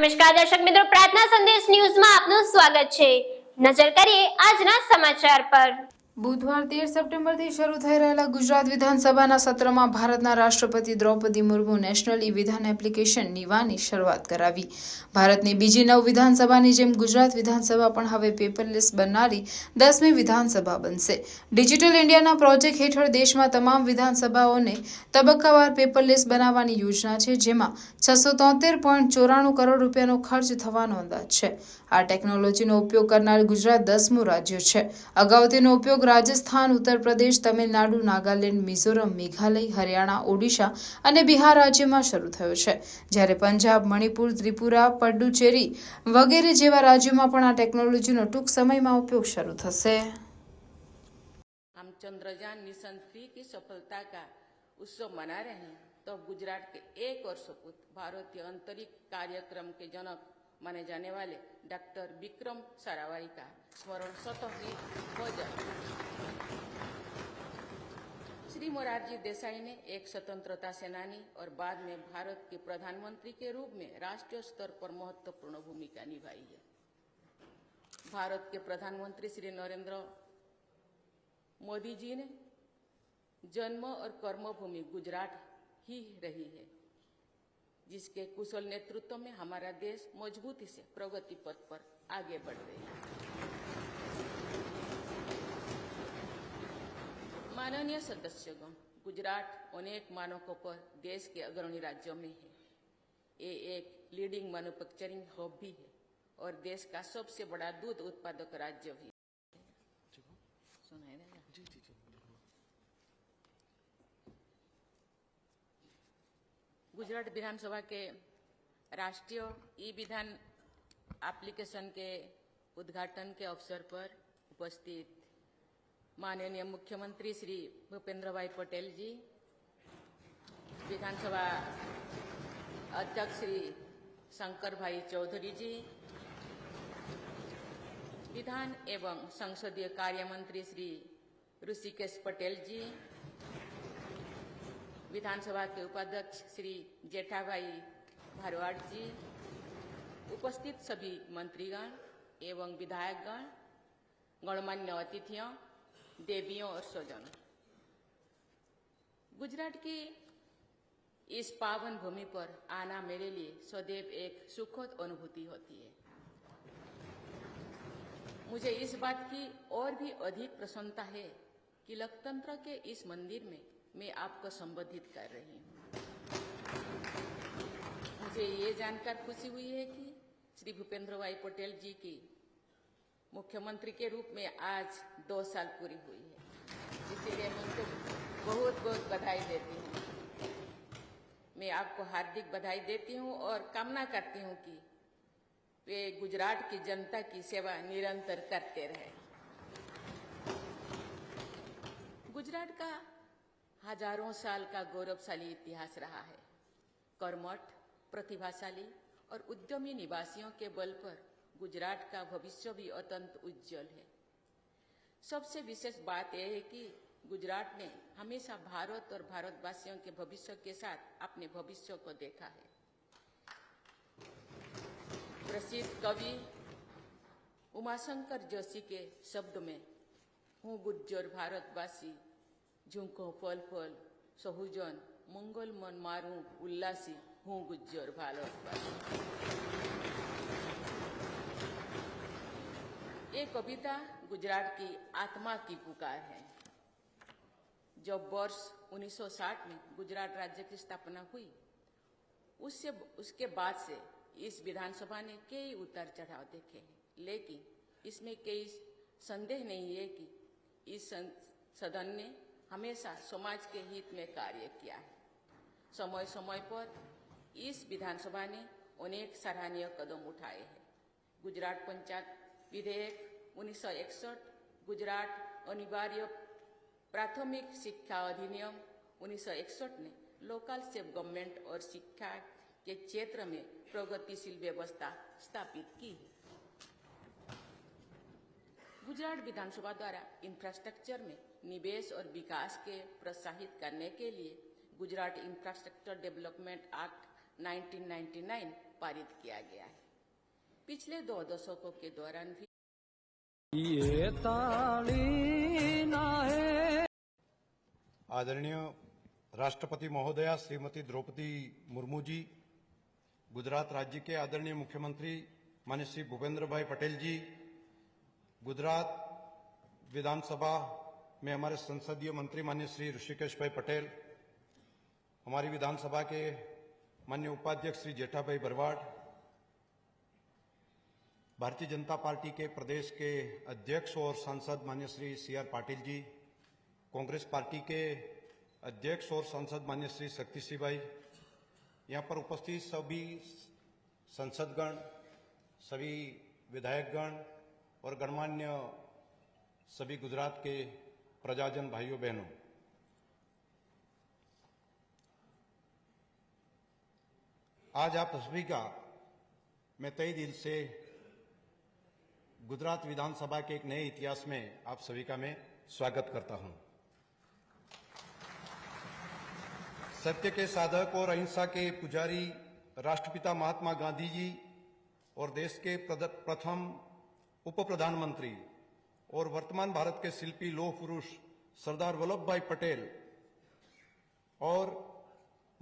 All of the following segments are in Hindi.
નમસ્કાર દર્શક મિત્રો, પ્રાર્થના સંદેશ ન્યૂઝમાં આપનું સ્વાગત છે। નજર કરીએ આજના સમાચાર પર। બુધવાર 13 સપ્ટેમ્બરથી શરૂ થઈ રહેલા ગુજરાત વિધાનસભાના સત્રમાં ભારતના રાષ્ટ્રપતિ દ્રૌપદી મુર્મુ નેશનલ ઈ-વિધાન એપ્લિકેશન નીવાની શરૂઆત કરાવી। ભારતની બીજી નવ વિધાનસભાની જેમ ગુજરાત વિધાનસભા પણ હવે પેપરલેસ બનનારી 10મી વિધાનસભા બનશે। ડિજિટલ ઇન્ડિયાના પ્રોજેક્ટ હેઠળ દેશમાં તમામ વિધાનસભાઓને તબક્કાવાર પેપરલેસ બનાવવાની યોજના છે, જેમાં 673.94 કરોડ રૂપિયાનો ખર્ચ થવાનો અંદાજ છે। આ ટેકનોલોજીનો ઉપયોગ કરનાર ગુજરાત 10મું રાજ્ય છે। અગાઉ તેનો ઉપયોગ રાજસ્થાન, ઉત્તર પ્રદેશ, તમિલનાડુ, નાગાલેન્ડ, મિઝોરમ, મેઘાલય, હરિયાણા, ઓડિશા અને બિહાર રાજ્યમાં શરૂ થયો છે, જ્યારે પંજાબ, મણિપુર, ત્રિપુરા, પુડુચેરી વગેરે જેવા રાજ્યોમાં પણ આ ટેકનોલોજીનો ટૂંક સમયમાં ઉપયોગ શરૂ થશે। हम चंद्रयान मिशन 3 की सफलता का उत्सव मना रहे हैं, तो गुजरात के 1 वर्ष पूर्व भारतीय अंतरिक्ष कार्यक्रम के जनक माने जाने वाले डॉक्टर विक्रम साराभाई का स्मरण स्वतः ही हो जाए। श्री मोरारजी देसाई ने एक स्वतंत्रता सेनानी और बाद में भारत के प्रधानमंत्री के रूप में राष्ट्रीय स्तर पर महत्वपूर्ण भूमिका निभाई है। भारत के प्रधानमंत्री श्री नरेंद्र मोदी जी ने जन्म और कर्मभूमि गुजरात ही रही है, जिसके कुशल नेतृत्व में हमारा देश मजबूती से प्रगति पथ पर आगे बढ़ रही है। माननीय सदस्यगण, गुजरात अनेक मानकों पर देश के अग्रणी राज्यों में है। ये एक लीडिंग मैन्युफैक्चरिंग हब भी है और देश का सबसे बड़ा दूध उत्पादक राज्य भी है। गुजरात विधानसभा के राष्ट्रीय ई-विधान एप्लीकेशन के उद्घाटन के अवसर पर उपस्थित माननीय मुख्यमंत्री श्री भूपेंद्र भाई पटेल जी, विधानसभा अध्यक्ष श्री शंकर भाई चौधरी जी, विधान एवं संसदीय कार्य मंत्री श्री ऋषिकेश पटेल जी, विधानसभा के उपाध्यक्ष श्री जेठाभाई भारवाड़ जी, उपस्थित सभी मंत्रीगण एवं विधायकगण, गणमान्य अतिथियों, देवियों और स्वजनों, गुजरात की इस पावन भूमि पर आना मेरे लिए सदैव एक सुखद अनुभूति होती है। मुझे इस बात की और भी अधिक प्रसन्नता है कि लोकतंत्र के इस मंदिर में मैं आपको संबोधित कर रही हूँ। मुझे ये जानकर खुशी हुई है कि श्री भूपेंद्र भाई पटेल जी की मुख्यमंत्री के रूप में आज 2 साल पूरी हुई है, इसीलिए मैं उनको बहुत बहुत बधाई देती हूँ। मैं आपको हार्दिक बधाई देती हूँ और कामना करती हूँ कि वे गुजरात की जनता की सेवा निरंतर करते रहे। गुजरात का हजारों साल का गौरवशाली इतिहास रहा है। कर्मठ, प्रतिभाशाली और उद्यमी निवासियों के बल पर गुजरात का भविष्य भी अत्यंत उज्जवल है। सबसे विशेष बात यह है कि गुजरात ने हमेशा भारत और भारतवासियों के भविष्य के साथ अपने भविष्य को देखा है। प्रसिद्ध कवि उमाशंकर जोशी के शब्द में, हूँ गुज्जर भारतवासी, झुंको फल फल सहुजन, मंगल मन मारू उल्लासी, हूँ गुज्जर भारतवासी। ये कविता गुजरात की आत्मा की पुकार है। जब वर्ष 1960 में गुजरात राज्य की स्थापना हुई, उसके बाद से इस विधानसभा ने कई उतार चढ़ाव देखे हैं, लेकिन इसमें कोई संदेह नहीं है कि इस सदन ने हमेशा समाज के हित में कार्य किया है। समय समय पर इस विधानसभा ने अनेक सराहनीय कदम उठाए हैं। गुजरात पंचायत विधेयक 1961, गुजरात अनिवार्य प्राथमिक शिक्षा अधिनियम 1961 ने लोकल सेल्फ गवर्नमेंट और शिक्षा के क्षेत्र में प्रगतिशील व्यवस्था स्थापित की है। गुजरात विधानसभा द्वारा इंफ्रास्ट्रक्चर में निवेश और विकास के प्रोत्साहित करने के लिए गुजरात इंफ्रास्ट्रक्चर डेवलपमेंट एक्ट 1999 पारित किया गया है। पिछले 2 दशकों के दौरान भी आदरणीय राष्ट्रपति महोदया श्रीमती द्रौपदी मुर्मू जी, गुजरात राज्य के आदरणीय मुख्यमंत्री माननीय श्री भूपेंद्र भाई पटेल जी, गुजरात विधानसभा में हमारे संसदीय मंत्री माननीय श्री ऋषिकेश भाई पटेल, हमारी विधानसभा के माननीय उपाध्यक्ष श्री जेठा भाई बरवाड़, भारतीय जनता पार्टी के प्रदेश के अध्यक्ष और सांसद माननीय श्री CR पाटिल जी, कांग्रेस पार्टी के अध्यक्ष और सांसद माननीय श्री शक्ति सिंह भाई, यहाँ पर उपस्थित सभी संसदगण, सभी विधायकगण और गणमान्य सभी गुजरात के प्रजाजन भाइयों बहनों, आज आप सभी का मैं तहे दिल से गुजरात विधानसभा के एक नए इतिहास में आप सभी का मैं स्वागत करता हूं। सत्य के साधक और अहिंसा के पुजारी राष्ट्रपिता महात्मा गांधी जी और देश के प्रथम उप प्रधानमंत्री और वर्तमान भारत के शिल्पी लौह पुरुष सरदार वल्लभ भाई पटेल और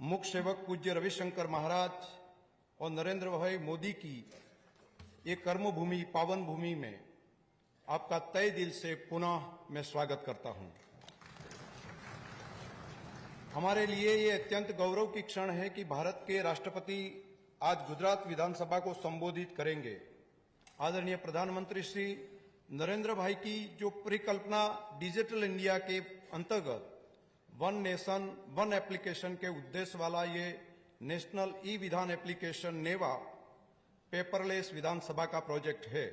मुख्य सेवक पूज्य रविशंकर महाराज और नरेंद्र भाई मोदी की ये कर्मभूमि पावन भूमि में आपका तहे दिल से पुनः मैं स्वागत करता हूं। हमारे लिए ये अत्यंत गौरव की क्षण है कि भारत के राष्ट्रपति आज गुजरात विधानसभा को संबोधित करेंगे। आदरणीय प्रधानमंत्री श्री नरेंद्र भाई की जो परिकल्पना डिजिटल इंडिया के अंतर्गत वन नेशन वन एप्लीकेशन के उद्देश्य वाला ये नेशनल ई विधान एप्लीकेशन नेवा पेपरलेस विधानसभा का प्रोजेक्ट है।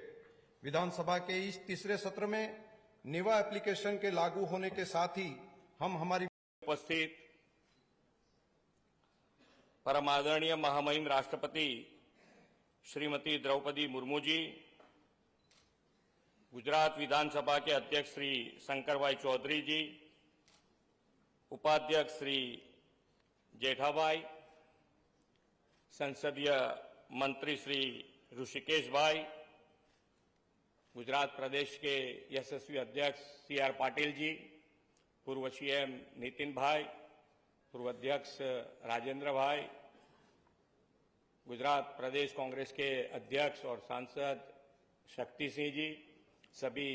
विधानसभा के इस तीसरे सत्र में नेवा एप्लीकेशन के लागू होने के साथ ही हम हमारी उपस्थित परम आदरणीय महामहिम राष्ट्रपति श्रीमती द्रौपदी मुर्मू जी, गुजरात विधानसभा के अध्यक्ष श्री शंकर भाई चौधरी जी, उपाध्यक्ष श्री जेठाभाई, संसदीय मंत्री श्री ऋषिकेश भाई, गुजरात प्रदेश के यशस्वी अध्यक्ष CR पाटिल जी, पूर्व CM नितिन भाई, पूर्व अध्यक्ष राजेंद्र भाई, गुजरात प्रदेश कांग्रेस के अध्यक्ष और सांसद शक्ति सिंह जी, सभी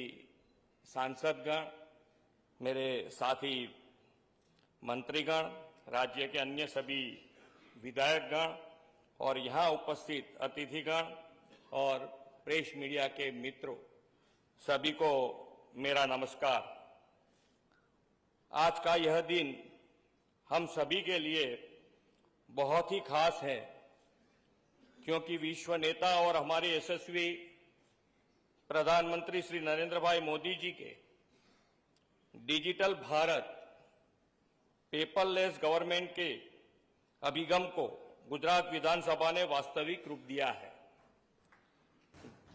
सांसदगण, मेरे साथी मंत्रीगण, राज्य के अन्य सभी विधायकगण और यहाँ उपस्थित अतिथिगण और प्रेस मीडिया के मित्रों, सभी को मेरा नमस्कार। आज का यह दिन हम सभी के लिए बहुत ही खास है, क्योंकि विश्व नेता और हमारे यशस्वी प्रधानमंत्री श्री नरेंद्र भाई मोदी जी के डिजिटल भारत पेपरलेस गवर्नमेंट के अभिगम को गुजरात विधानसभा ने वास्तविक रूप दिया है।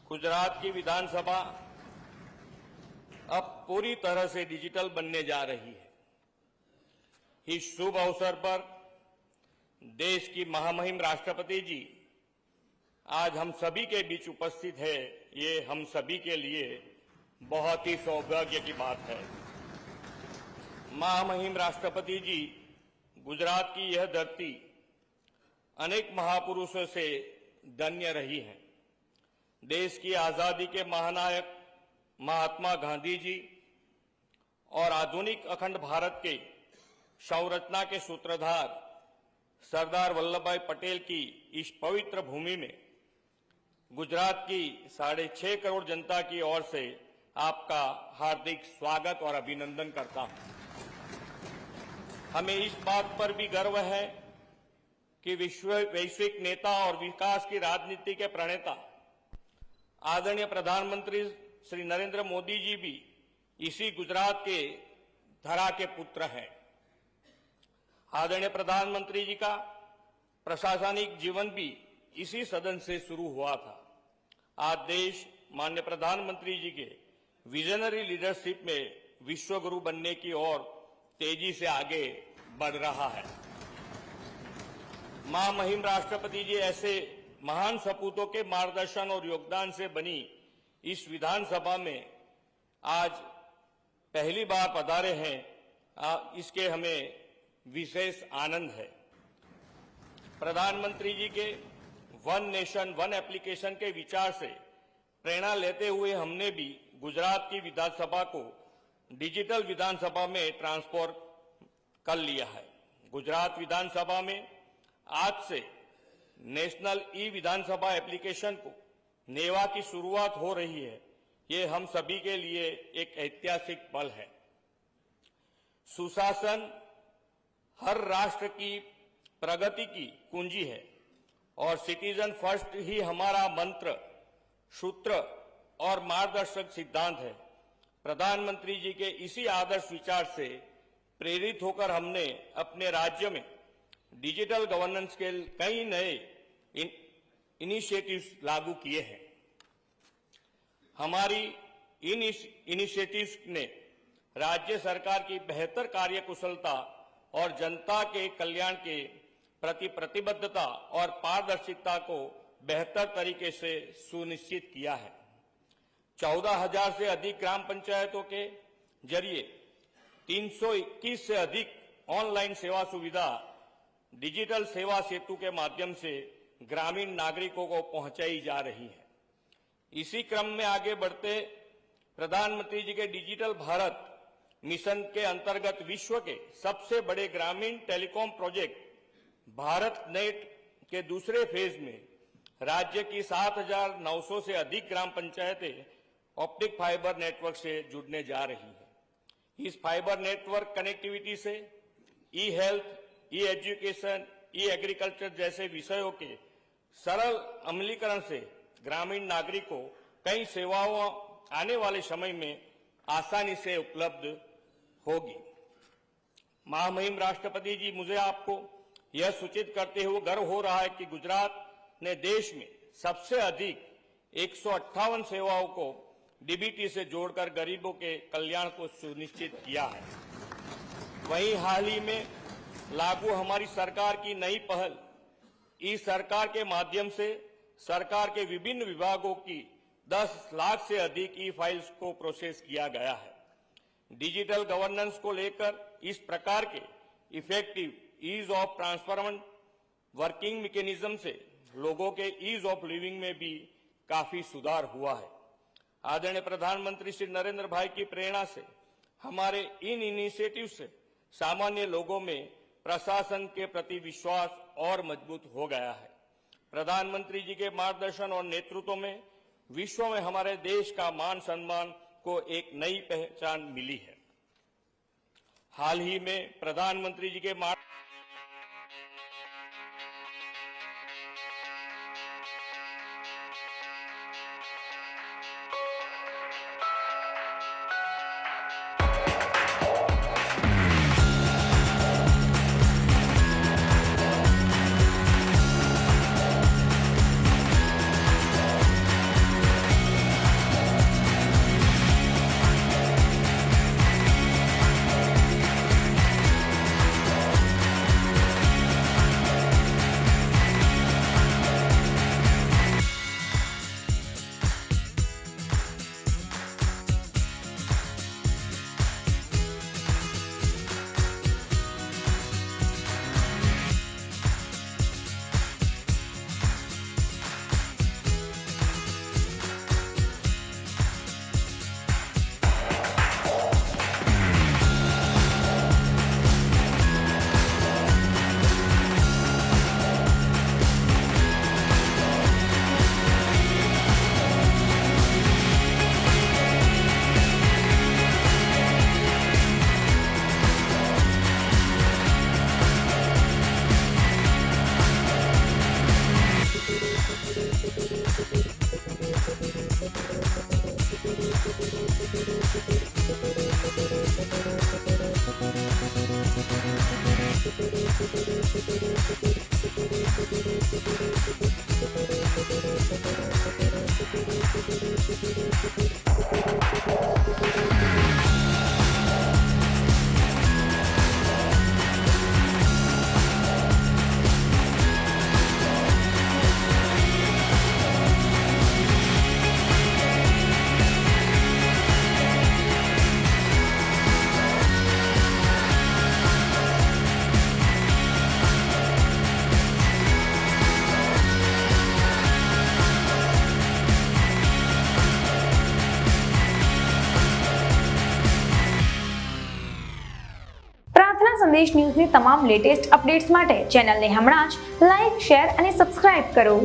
गुजरात की विधानसभा अब पूरी तरह से डिजिटल बनने जा रही है। इस शुभ अवसर पर देश की महामहिम राष्ट्रपति जी आज हम सभी के बीच उपस्थित है, ये हम सभी के लिए बहुत ही सौभाग्य की बात है। महामहिम राष्ट्रपति जी, गुजरात की यह धरती अनेक महापुरुषों से धन्य रही है। देश की आजादी के महानायक महात्मा गांधी जी और आधुनिक अखंड भारत के संरचना के सूत्रधार सरदार वल्लभ भाई पटेल की इस पवित्र भूमि में गुजरात की 6.5 करोड़ जनता की ओर से आपका हार्दिक स्वागत और अभिनंदन करता हूं। हमें इस बात पर भी गर्व है कि वैश्विक नेता और विकास की राजनीति के प्रणेता आदरणीय प्रधानमंत्री श्री नरेंद्र मोदी जी भी इसी गुजरात के धरा के पुत्र हैं। आदरणीय प्रधानमंत्री जी का प्रशासनिक जीवन भी इसी सदन से शुरू हुआ था। आज देश माननीय प्रधानमंत्री जी के विजनरी लीडरशिप में विश्वगुरु बनने की ओर तेजी से आगे बढ़ रहा है। महामहिम राष्ट्रपति जी ऐसे महान सपूतों के मार्गदर्शन और योगदान से बनी इस विधानसभा में आज पहली बार पधारे हैं, इसके हमें विशेष आनंद है। प्रधानमंत्री जी के वन नेशन वन एप्लीकेशन के विचार से प्रेरणा लेते हुए हमने भी गुजरात की विधानसभा को डिजिटल विधानसभा में ट्रांसफॉर्म कर लिया है। गुजरात विधानसभा में आज से नेशनल ई विधानसभा एप्लीकेशन को नेवा की शुरुआत हो रही है। ये हम सभी के लिए एक ऐतिहासिक पल है। सुशासन हर राष्ट्र की प्रगति की कुंजी है और सिटीजन फर्स्ट ही हमारा मंत्र, सूत्र और मार्गदर्शक सिद्धांत है। प्रधानमंत्री जी के इसी आदर्श विचार से प्रेरित होकर हमने अपने राज्य में डिजिटल गवर्नेंस के कई नए इनिशिएटिव्स लागू किए हैं। हमारी इन इनिशिएटिव्स ने राज्य सरकार की बेहतर कार्यकुशलता और जनता के कल्याण के प्रति प्रतिबद्धता और पारदर्शिता को बेहतर तरीके से सुनिश्चित किया है। 14,000 से अधिक ग्राम पंचायतों के जरिए 321 से अधिक ऑनलाइन सेवा सुविधा डिजिटल सेवा सेतु के माध्यम से ग्रामीण नागरिकों को पहुंचाई जा रही है। इसी क्रम में आगे बढ़ते प्रधानमंत्री जी के डिजिटल भारत मिशन के अंतर्गत विश्व के सबसे बड़े ग्रामीण टेलीकॉम प्रोजेक्ट भारत नेट के दूसरे फेज में राज्य की 7,900 से अधिक ग्राम पंचायतें ऑप्टिक फाइबर नेटवर्क से जुड़ने जा रही हैं। इस फाइबर नेटवर्क कनेक्टिविटी से ई हेल्थ, ई एजुकेशन, ई एग्रीकल्चर जैसे विषयों के सरल अमलीकरण से ग्रामीण नागरिकों कई सेवाओं आने वाले समय में आसानी से उपलब्ध होगी। महामहिम राष्ट्रपति जी, मुझे आपको यह सूचित करते हुए गर्व हो रहा है कि गुजरात ने देश में सबसे अधिक 158 सेवाओं को डीबीटी से जोड़कर गरीबों के कल्याण को सुनिश्चित किया है। वहीं हाल ही में लागू हमारी सरकार की नई पहल ई सरकार के माध्यम से सरकार के विभिन्न विभागों की 10 लाख से अधिक ई फाइल्स को प्रोसेस किया गया है। डिजिटल गवर्नेंस को लेकर इस प्रकार के effective ease of transferment working mechanism से लोगों के ईज ऑफ लिविंग में भी काफी सुधार हुआ है। आदरणीय प्रधानमंत्री श्री नरेंद्र भाई की प्रेरणा से हमारे इन इनिशिएटिव से सामान्य लोगों में प्रशासन के प्रति विश्वास और मजबूत हो गया है। प्रधानमंत्री जी के मार्गदर्शन और नेतृत्व में विश्व में हमारे देश का मान सम्मान को एक नई पहचान मिली है। हाल ही में प्रधानमंत्री जी के પ્રાર્થના સંદેશ ન્યૂઝની તમામ લેટેસ્ટ અપડેટ્સ માટે ચેનલને હમણાં જ લાઇક, શેર અને સબસ્ક્રાઇબ કરો.